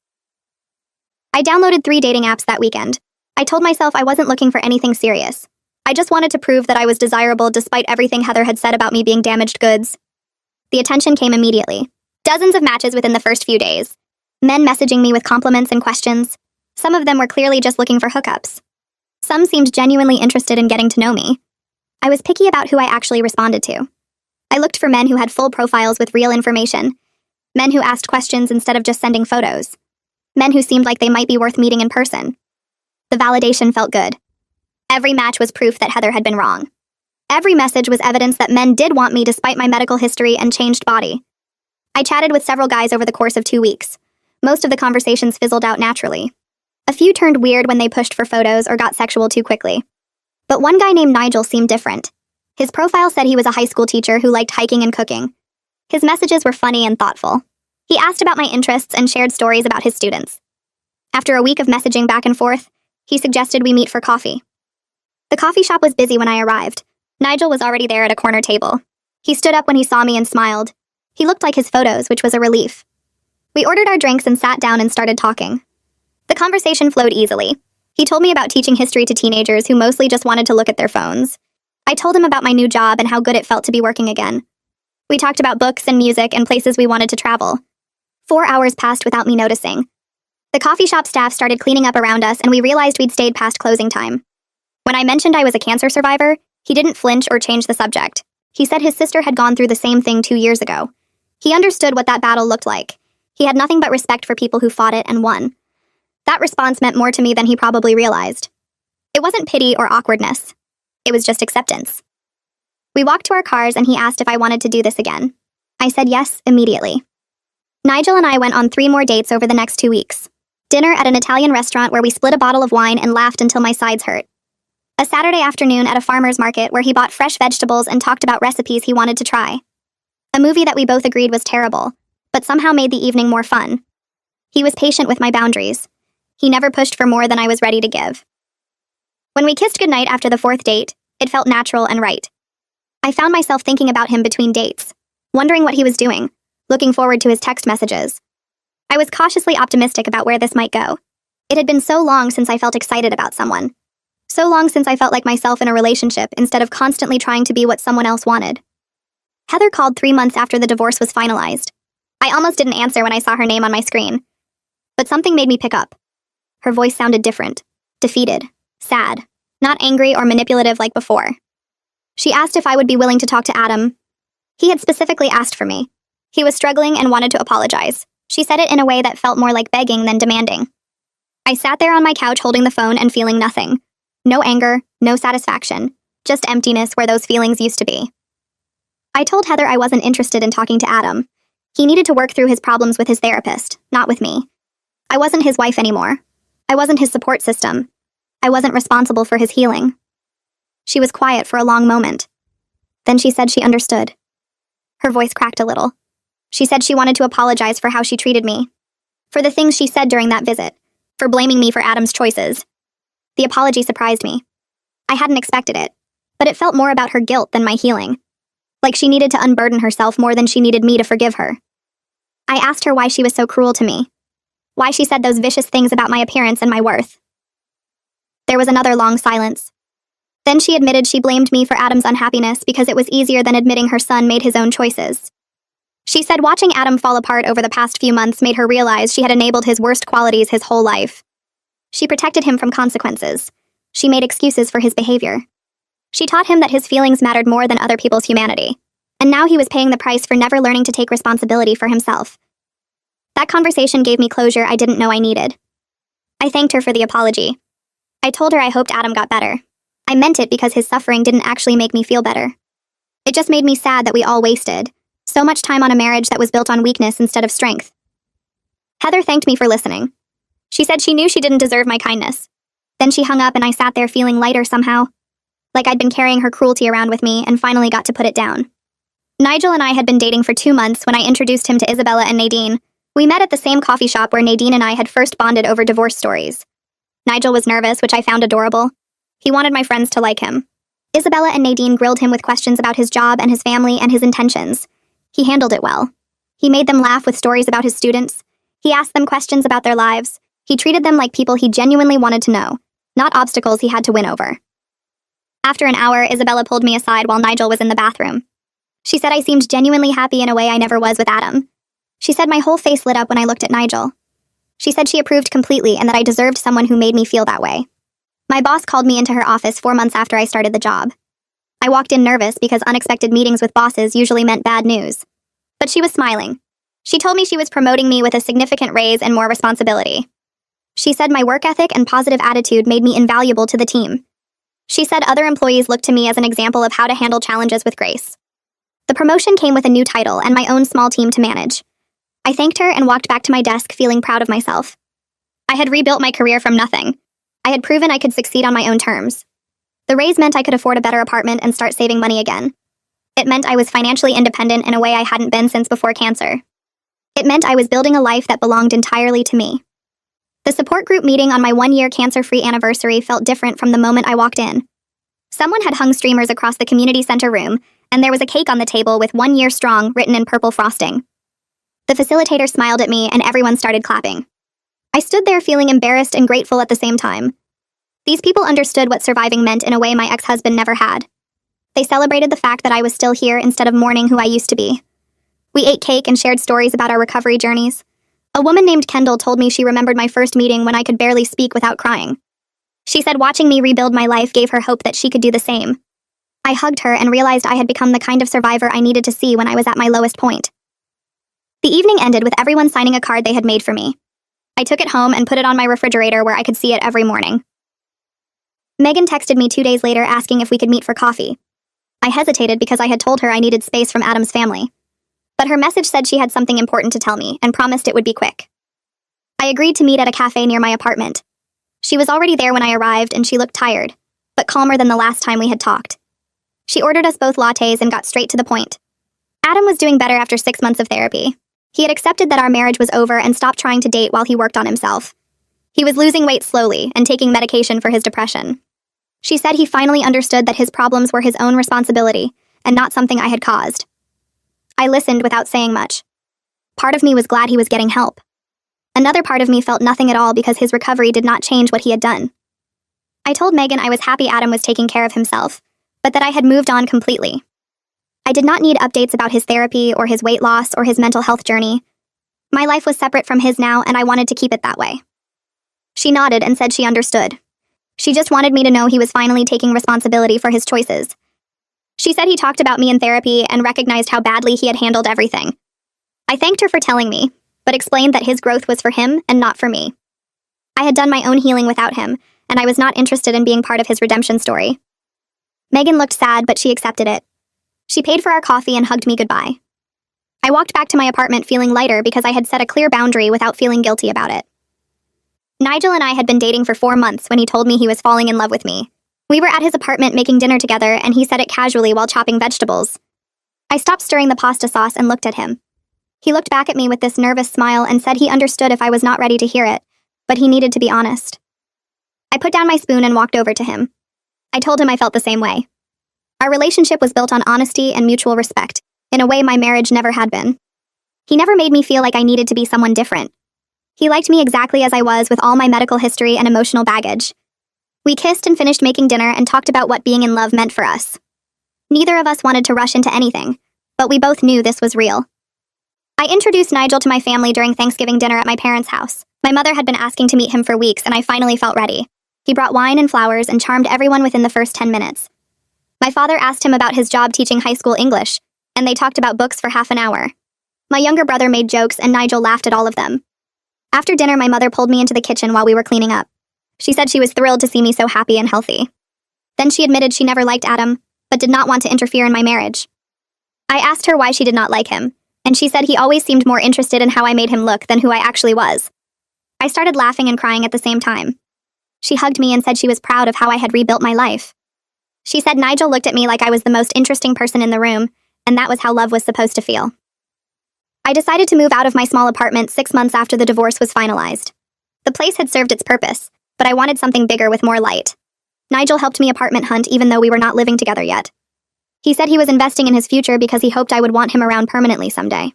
[SPEAKER 1] I downloaded 3 dating apps that weekend. I told myself I wasn't looking for anything serious. I just wanted to prove that I was desirable despite everything Heather had said about me being damaged goods. The attention came immediately. Dozens of matches within the first few days. Men messaging me with compliments and questions. Some of them were clearly just looking for hookups. Some seemed genuinely interested in getting to know me. I was picky about who I actually responded to. I looked for men who had full profiles with real information. Men who asked questions instead of just sending photos. Men who seemed like they might be worth meeting in person. The validation felt good. Every match was proof that Heather had been wrong. Every message was evidence that men did want me despite my medical history and changed body. I chatted with several guys over the course of 2 weeks. Most of the conversations fizzled out naturally. A few turned weird when they pushed for photos or got sexual too quickly. But one guy named Nigel seemed different. His profile said he was a high school teacher who liked hiking and cooking. His messages were funny and thoughtful. He asked about my interests and shared stories about his students. After a week of messaging back and forth, he suggested we meet for coffee. The coffee shop was busy when I arrived. Nigel was already there at a corner table. He stood up when he saw me and smiled. He looked like his photos, which was a relief. We ordered our drinks and sat down and started talking. The conversation flowed easily. He told me about teaching history to teenagers who mostly just wanted to look at their phones. I told him about my new job and how good it felt to be working again. We talked about books and music and places we wanted to travel. 4 hours passed without me noticing. The coffee shop staff started cleaning up around us and we realized we'd stayed past closing time. When I mentioned I was a cancer survivor, he didn't flinch or change the subject. He said his sister had gone through the same thing 2 years ago. He understood what that battle looked like. He had nothing but respect for people who fought it and won. That response meant more to me than he probably realized. It wasn't pity or awkwardness. It was just acceptance. We walked to our cars and he asked if I wanted to do this again. I said yes immediately. Nigel and I went on 3 more dates over the next 2 weeks. Dinner at an Italian restaurant where we split a bottle of wine and laughed until my sides hurt. A Saturday afternoon at a farmer's market where he bought fresh vegetables and talked about recipes he wanted to try. A movie that we both agreed was terrible, but somehow made the evening more fun. He was patient with my boundaries. He never pushed for more than I was ready to give. When we kissed goodnight after the 4th date, it felt natural and right. I found myself thinking about him between dates, wondering what he was doing, looking forward to his text messages. I was cautiously optimistic about where this might go. It had been so long since I felt excited about someone. So long since I felt like myself in a relationship instead of constantly trying to be what someone else wanted. Heather called 3 months after the divorce was finalized. I almost didn't answer when I saw her name on my screen. But something made me pick up. Her voice sounded different, defeated, sad, not angry or manipulative like before. She asked if I would be willing to talk to Adam. He had specifically asked for me. He was struggling and wanted to apologize. She said it in a way that felt more like begging than demanding. I sat there on my couch holding the phone and feeling nothing. No anger, no satisfaction, just emptiness where those feelings used to be. I told Heather I wasn't interested in talking to Adam. He needed to work through his problems with his therapist, not with me. I wasn't his wife anymore. I wasn't his support system. I wasn't responsible for his healing. She was quiet for a long moment. Then she said she understood. Her voice cracked a little. She said she wanted to apologize for how she treated me. For the things she said during that visit. For blaming me for Adam's choices. The apology surprised me. I hadn't expected it, but it felt more about her guilt than my healing. Like she needed to unburden herself more than she needed me to forgive her. I asked her why she was so cruel to me. Why she said those vicious things about my appearance and my worth. There was another long silence. Then she admitted she blamed me for Adam's unhappiness because it was easier than admitting her son made his own choices. She said watching Adam fall apart over the past few months made her realize she had enabled his worst qualities his whole life. She protected him from consequences. She made excuses for his behavior. She taught him that his feelings mattered more than other people's humanity. And now he was paying the price for never learning to take responsibility for himself. That conversation gave me closure I didn't know I needed. I thanked her for the apology. I told her I hoped Adam got better. I meant it because his suffering didn't actually make me feel better. It just made me sad that we all wasted so much time on a marriage that was built on weakness instead of strength. Heather thanked me for listening. She said she knew she didn't deserve my kindness. Then she hung up and I sat there feeling lighter somehow. Like I'd been carrying her cruelty around with me and finally got to put it down. Nigel and I had been dating for 2 months when I introduced him to Isabella and Nadine. We met at the same coffee shop where Nadine and I had first bonded over divorce stories. Nigel was nervous, which I found adorable. He wanted my friends to like him. Isabella and Nadine grilled him with questions about his job and his family and his intentions. He handled it well. He made them laugh with stories about his students. He asked them questions about their lives. He treated them like people he genuinely wanted to know, not obstacles he had to win over. After an hour, Isabella pulled me aside while Nigel was in the bathroom. She said I seemed genuinely happy in a way I never was with Adam. She said my whole face lit up when I looked at Nigel. She said she approved completely and that I deserved someone who made me feel that way. My boss called me into her office 4 months after I started the job. I walked in nervous because unexpected meetings with bosses usually meant bad news. But she was smiling. She told me she was promoting me with a significant raise and more responsibility. She said my work ethic and positive attitude made me invaluable to the team. She said other employees looked to me as an example of how to handle challenges with grace. The promotion came with a new title and my own small team to manage. I thanked her and walked back to my desk feeling proud of myself. I had rebuilt my career from nothing. I had proven I could succeed on my own terms. The raise meant I could afford a better apartment and start saving money again. It meant I was financially independent in a way I hadn't been since before cancer. It meant I was building a life that belonged entirely to me. The support group meeting on my 1-year cancer-free anniversary felt different from the moment I walked in. Someone had hung streamers across the community center room, and there was a cake on the table with 1 year strong written in purple frosting. The facilitator smiled at me and everyone started clapping. I stood there feeling embarrassed and grateful at the same time. These people understood what surviving meant in a way my ex-husband never had. They celebrated the fact that I was still here instead of mourning who I used to be. We ate cake and shared stories about our recovery journeys. A woman named Kendall told me she remembered my first meeting when I could barely speak without crying. She said watching me rebuild my life gave her hope that she could do the same. I hugged her and realized I had become the kind of survivor I needed to see when I was at my lowest point. The evening ended with everyone signing a card they had made for me. I took it home and put it on my refrigerator where I could see it every morning. Megan texted me 2 days later asking if we could meet for coffee. I hesitated because I had told her I needed space from Adam's family. But her message said she had something important to tell me and promised it would be quick. I agreed to meet at a cafe near my apartment. She was already there when I arrived and she looked tired, but calmer than the last time we had talked. She ordered us both lattes and got straight to the point. Adam was doing better after 6 months of therapy. He had accepted that our marriage was over and stopped trying to date while he worked on himself. He was losing weight slowly and taking medication for his depression. She said he finally understood that his problems were his own responsibility and not something I had caused. I listened without saying much. Part of me was glad he was getting help. Another part of me felt nothing at all because his recovery did not change what he had done. I told Megan I was happy Adam was taking care of himself, but that I had moved on completely. I did not need updates about his therapy or his weight loss or his mental health journey. My life was separate from his now, and I wanted to keep it that way. She nodded and said she understood. She just wanted me to know he was finally taking responsibility for his choices. She said he talked about me in therapy and recognized how badly he had handled everything. I thanked her for telling me, but explained that his growth was for him and not for me. I had done my own healing without him, and I was not interested in being part of his redemption story. Megan looked sad, but she accepted it. She paid for our coffee and hugged me goodbye. I walked back to my apartment feeling lighter because I had set a clear boundary without feeling guilty about it. Nigel and I had been dating for 4 months when he told me he was falling in love with me. We were at his apartment making dinner together, and he said it casually while chopping vegetables. I stopped stirring the pasta sauce and looked at him. He looked back at me with this nervous smile and said he understood if I was not ready to hear it, but he needed to be honest. I put down my spoon and walked over to him. I told him I felt the same way. Our relationship was built on honesty and mutual respect, in a way my marriage never had been. He never made me feel like I needed to be someone different. He liked me exactly as I was with all my medical history and emotional baggage. We kissed and finished making dinner and talked about what being in love meant for us. Neither of us wanted to rush into anything, but we both knew this was real. I introduced Nigel to my family during Thanksgiving dinner at my parents' house. My mother had been asking to meet him for weeks, and I finally felt ready. He brought wine and flowers and charmed everyone within the first 10 minutes. My father asked him about his job teaching high school English, and they talked about books for half an hour. My younger brother made jokes, and Nigel laughed at all of them. After dinner, my mother pulled me into the kitchen while we were cleaning up. She said she was thrilled to see me so happy and healthy. Then she admitted she never liked Adam, but did not want to interfere in my marriage. I asked her why she did not like him, and she said he always seemed more interested in how I made him look than who I actually was. I started laughing and crying at the same time. She hugged me and said she was proud of how I had rebuilt my life. She said Nigel looked at me like I was the most interesting person in the room, and that was how love was supposed to feel. I decided to move out of my small apartment 6 months after the divorce was finalized. The place had served its purpose, but I wanted something bigger with more light. Nigel helped me apartment hunt even though we were not living together yet. He said he was investing in his future because he hoped I would want him around permanently someday.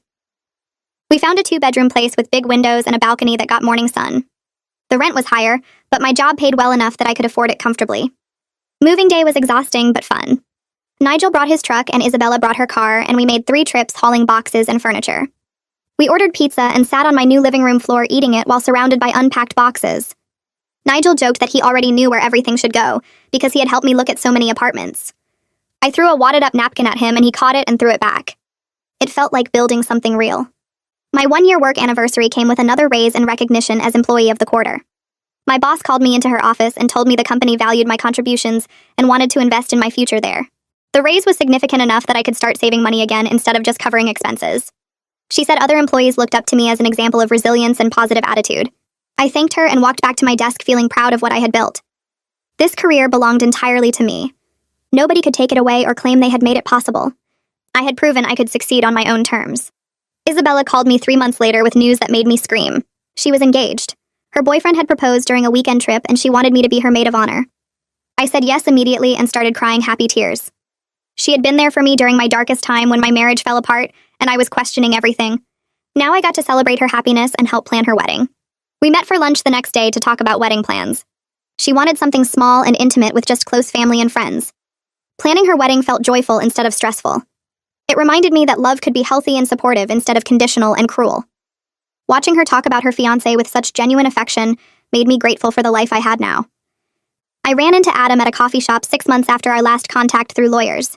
[SPEAKER 1] We found a 2-bedroom place with big windows and a balcony that got morning sun. The rent was higher, but my job paid well enough that I could afford it comfortably. Moving day was exhausting but fun. Nigel brought his truck and Isabella brought her car, and we made 3 trips hauling boxes and furniture. We ordered pizza and sat on my new living room floor eating it while surrounded by unpacked boxes. Nigel joked that he already knew where everything should go because he had helped me look at so many apartments. I threw a wadded-up napkin at him and he caught it and threw it back. It felt like building something real. My 1-year work anniversary came with another raise and recognition as Employee of the Quarter. My boss called me into her office and told me the company valued my contributions and wanted to invest in my future there. The raise was significant enough that I could start saving money again instead of just covering expenses. She said other employees looked up to me as an example of resilience and positive attitude. I thanked her and walked back to my desk feeling proud of what I had built. This career belonged entirely to me. Nobody could take it away or claim they had made it possible. I had proven I could succeed on my own terms. Isabella called me 3 months later with news that made me scream. She was engaged. Her boyfriend had proposed during a weekend trip and she wanted me to be her maid of honor. I said yes immediately and started crying happy tears. She had been there for me during my darkest time when my marriage fell apart and I was questioning everything. Now I got to celebrate her happiness and help plan her wedding. We met for lunch the next day to talk about wedding plans. She wanted something small and intimate with just close family and friends. Planning her wedding felt joyful instead of stressful. It reminded me that love could be healthy and supportive instead of conditional and cruel. Watching her talk about her fiancé with such genuine affection made me grateful for the life I had now. I ran into Adam at a coffee shop 6 months after our last contact through lawyers.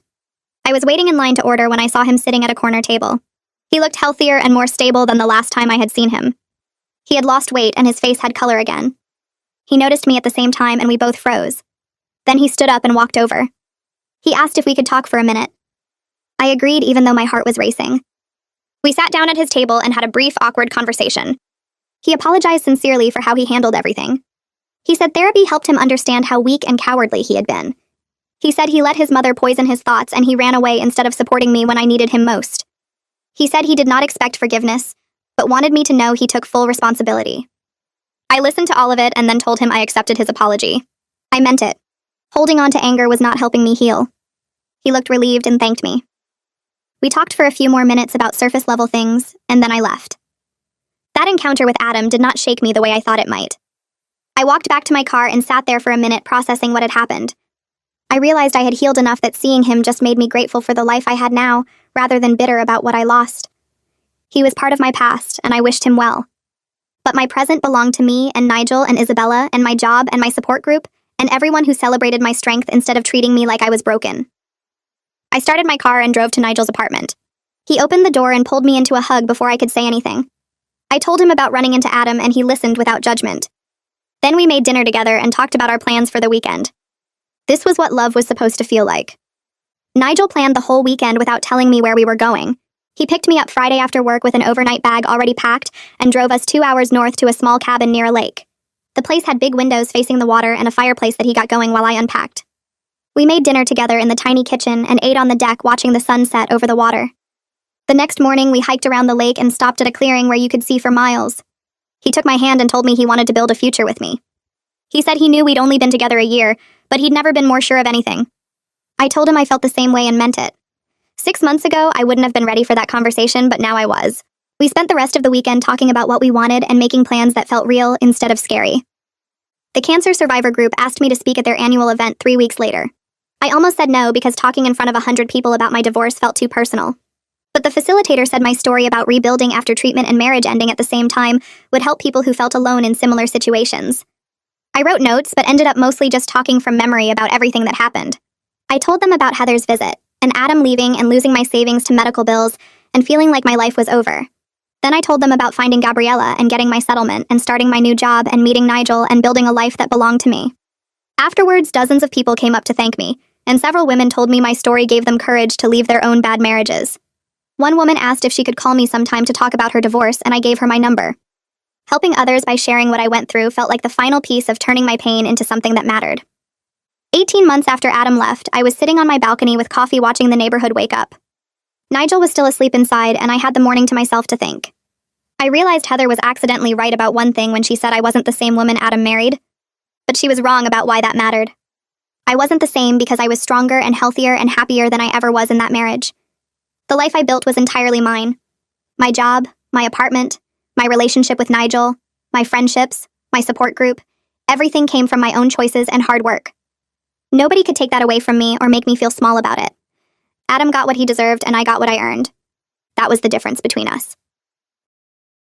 [SPEAKER 1] I was waiting in line to order when I saw him sitting at a corner table. He looked healthier and more stable than the last time I had seen him. He had lost weight and his face had color again. He noticed me at the same time and we both froze. Then he stood up and walked over. He asked if we could talk for a minute. I agreed even though my heart was racing. We sat down at his table and had a brief, awkward conversation. He apologized sincerely for how he handled everything. He said therapy helped him understand how weak and cowardly he had been. He said he let his mother poison his thoughts and he ran away instead of supporting me when I needed him most. He said he did not expect forgiveness, but wanted me to know he took full responsibility. I listened to all of it and then told him I accepted his apology. I meant it. Holding on to anger was not helping me heal. He looked relieved and thanked me. We talked for a few more minutes about surface-level things, and then I left. That encounter with Adam did not shake me the way I thought it might. I walked back to my car and sat there for a minute processing what had happened. I realized I had healed enough that seeing him just made me grateful for the life I had now, rather than bitter about what I lost. He was part of my past, and I wished him well. But my present belonged to me and Nigel and Isabella and my job and my support group and everyone who celebrated my strength instead of treating me like I was broken. I started my car and drove to Nigel's apartment. He opened the door and pulled me into a hug before I could say anything. I told him about running into Adam and he listened without judgment. Then we made dinner together and talked about our plans for the weekend. This was what love was supposed to feel like. Nigel planned the whole weekend without telling me where we were going. He picked me up Friday after work with an overnight bag already packed and drove us 2 hours north to a small cabin near a lake. The place had big windows facing the water and a fireplace that he got going while I unpacked. We made dinner together in the tiny kitchen and ate on the deck watching the sun set over the water. The next morning, we hiked around the lake and stopped at a clearing where you could see for miles. He took my hand and told me he wanted to build a future with me. He said he knew we'd only been together a year, but he'd never been more sure of anything. I told him I felt the same way and meant it. 6 months ago, I wouldn't have been ready for that conversation, but now I was. We spent the rest of the weekend talking about what we wanted and making plans that felt real instead of scary. The cancer survivor group asked me to speak at their annual event 3 weeks later. I almost said no because talking in front of 100 people about my divorce felt too personal. But the facilitator said my story about rebuilding after treatment and marriage ending at the same time would help people who felt alone in similar situations. I wrote notes, but ended up mostly just talking from memory about everything that happened. I told them about Heather's visit, and Adam leaving and losing my savings to medical bills, and feeling like my life was over. Then I told them about finding Gabriella and getting my settlement and starting my new job and meeting Nigel and building a life that belonged to me. Afterwards, dozens of people came up to thank me, and several women told me my story gave them courage to leave their own bad marriages. One woman asked if she could call me sometime to talk about her divorce, and I gave her my number. Helping others by sharing what I went through felt like the final piece of turning my pain into something that mattered. 18 months after Adam left, I was sitting on my balcony with coffee watching the neighborhood wake up. Nigel was still asleep inside, and I had the morning to myself to think. I realized Heather was accidentally right about one thing when she said I wasn't the same woman Adam married, but she was wrong about why that mattered. I wasn't the same because I was stronger and healthier and happier than I ever was in that marriage. The life I built was entirely mine. My job, my apartment, my relationship with Nigel, my friendships, my support group, everything came from my own choices and hard work. Nobody could take that away from me or make me feel small about it. Adam got what he deserved and I got what I earned. That was the difference between us.